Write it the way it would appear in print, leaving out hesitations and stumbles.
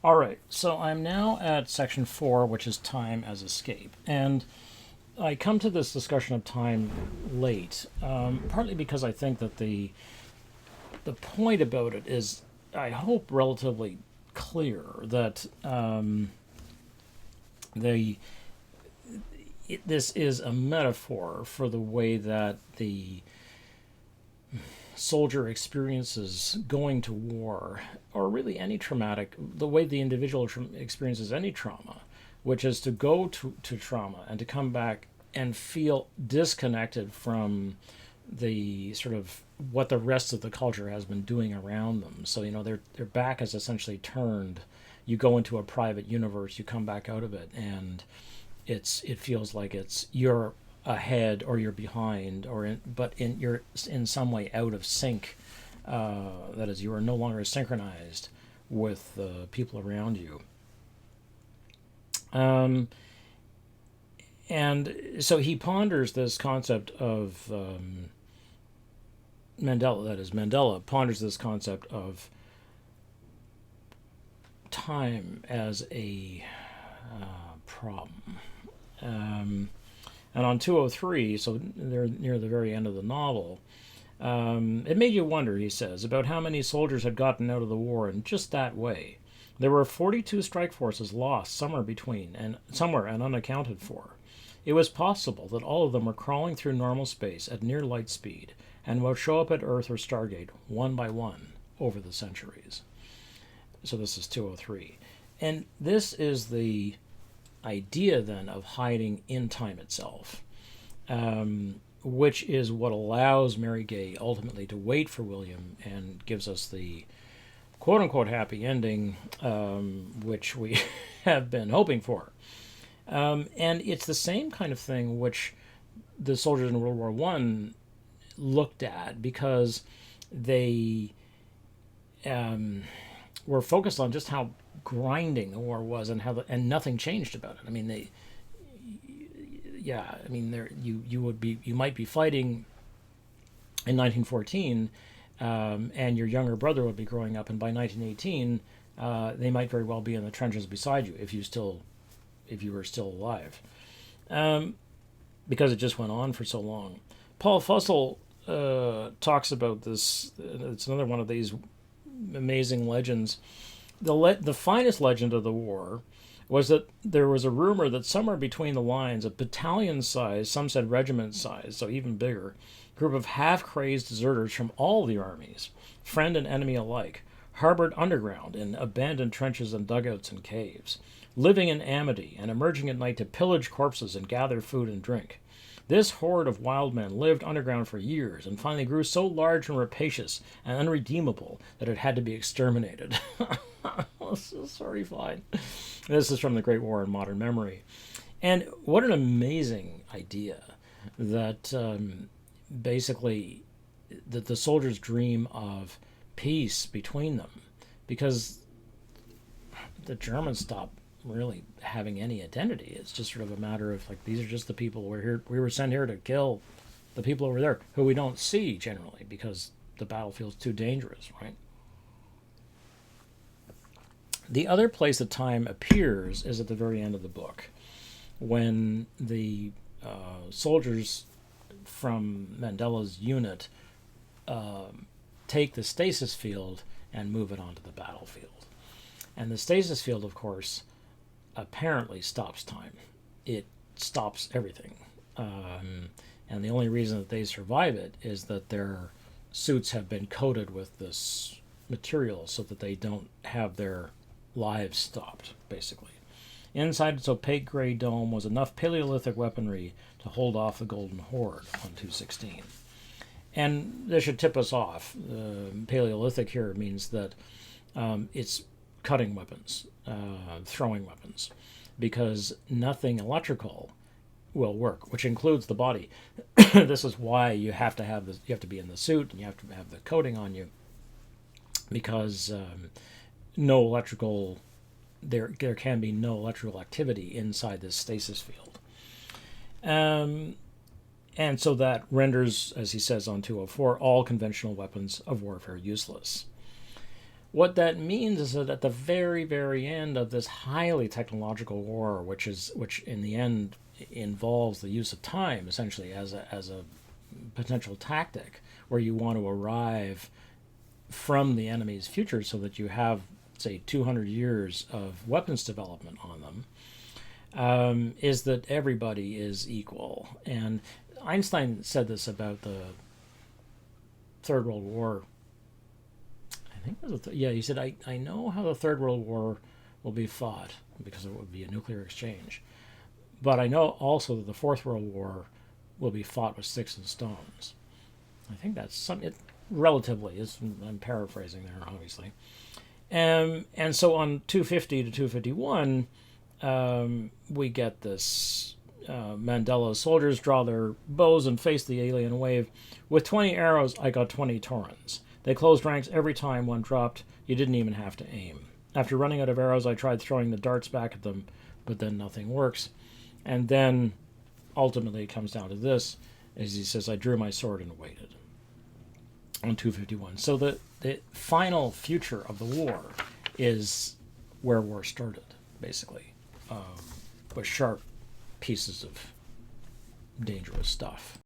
All right, so I'm now at section 4, which is time as escape. And I come to this discussion of time late, partly because I think that the point about it is, I hope, relatively clear that the this is a metaphor for the way that the soldier experiences going to war, or really any traumatic, the way the individual experiences any trauma, which is to go to trauma and to come back and feel disconnected from the sort of what the rest of the culture has been doing around them. So their back is essentially turned. You go into a private universe, you come back out of it, and it feels like it's you're ahead or you're behind, you're in some way out of sync. That is, you are no longer synchronized with the people around you. And so he ponders this concept of Mandela ponders this concept of time as a problem. And on 203, so they're near the very end of the novel, it made you wonder, he says, about how many soldiers had gotten out of the war in just that way. There were 42 strike forces lost somewhere and unaccounted for. It was possible that all of them were crawling through normal space at near light speed and would show up at Earth or Stargate one by one over the centuries. So this is 203. And this is the idea then of hiding in time itself, which is what allows Mary Gay ultimately to wait for William and gives us the quote-unquote happy ending, which we have been hoping for. And it's the same kind of thing which the soldiers in World War One looked at, because they were focused on just how grinding the war was, and and nothing changed about it. I mean, you might be fighting in 1914, and your younger brother would be growing up, and by 1918, they might very well be in the trenches beside you if you were still alive, because it just went on for so long. Paul Fussell talks about this. It's another one of these amazing legends. The finest legend of the war was that there was a rumor that somewhere between the lines, a battalion size, some said regiment size, so even bigger, group of half-crazed deserters from all the armies, friend and enemy alike, harbored underground in abandoned trenches and dugouts and caves, living in amity and emerging at night to pillage corpses and gather food and drink. This horde of wild men lived underground for years and finally grew so large and rapacious and unredeemable that it had to be exterminated. This is horrifying. This is from The Great War in Modern Memory. And what an amazing idea that basically that the soldiers dream of peace between them, because the Germans stopped really having any identity. It's just sort of a matter of like, these are just the people we're here. We were sent here to kill the people over there who we don't see generally because the battlefield's too dangerous, right? The other place that time appears is at the very end of the book, when the soldiers from Mandela's unit take the stasis field and move it onto the battlefield. And the stasis field, of course, apparently stops time. It stops everything. And the only reason that they survive it is that their suits have been coated with this material so that they don't have their lives stopped, basically. Inside its opaque gray dome was enough Paleolithic weaponry to hold off the Golden Horde on 216. And this should tip us off. Paleolithic here means that it's cutting weapons, throwing weapons, because nothing electrical will work, which includes the body. This is why you have to be in the suit, and you have to have the coating on you, because no electrical there can be no electrical activity inside this stasis field. And so that renders, as he says on 204, all conventional weapons of warfare useless. What that means is that at the very, very end of this highly technological war, which in the end involves the use of time essentially as a potential tactic, where you want to arrive from the enemy's future so that you have, say, 200 years of weapons development on them, is that everybody is equal. And Einstein said this about the Third World War. I think it was yeah, he said, I know how the Third World War will be fought because it would be a nuclear exchange. But I know also that the Fourth World War will be fought with sticks and stones. I think that's it relatively is. I'm paraphrasing there, obviously. And so on 250 to 251, we get this Mandela's soldiers draw their bows and face the alien wave. With 20 arrows, I got 20 Taurans. They closed ranks every time one dropped. You didn't even have to aim. After running out of arrows, I tried throwing the darts back at them, but then nothing works. And then ultimately it comes down to this, as he says, I drew my sword and waited. On 251. So the final future of the war is where war started, basically, with sharp pieces of dangerous stuff.